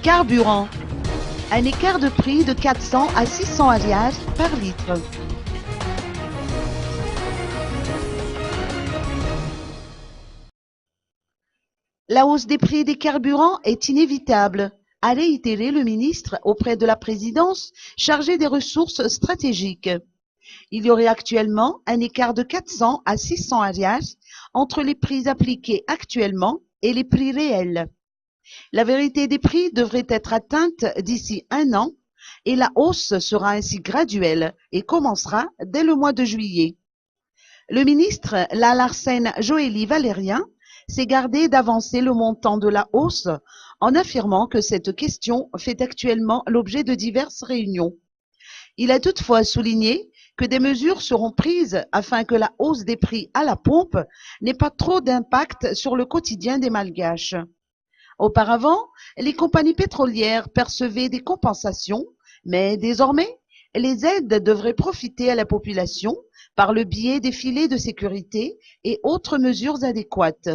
Carburant. Un écart de prix de 400 à 600 Rials par litre. La hausse des prix des carburants est inévitable, a réitéré le ministre auprès de la présidence chargée des ressources stratégiques. Il y aurait actuellement un écart de 400 à 600 Rials entre les prix appliqués actuellement et les prix réels. La vérité des prix devrait être atteinte d'ici un an et la hausse sera ainsi graduelle et commencera dès le mois de juillet. Le ministre Larsen Joëly Valérien s'est gardé d'avancer le montant de la hausse en affirmant que cette question fait actuellement l'objet de diverses réunions. Il a toutefois souligné que des mesures seront prises afin que la hausse des prix à la pompe n'ait pas trop d'impact sur le quotidien des Malgaches. Auparavant, les compagnies pétrolières percevaient des compensations, mais désormais, les aides devraient profiter à la population par le biais des filets de sécurité et autres mesures adéquates.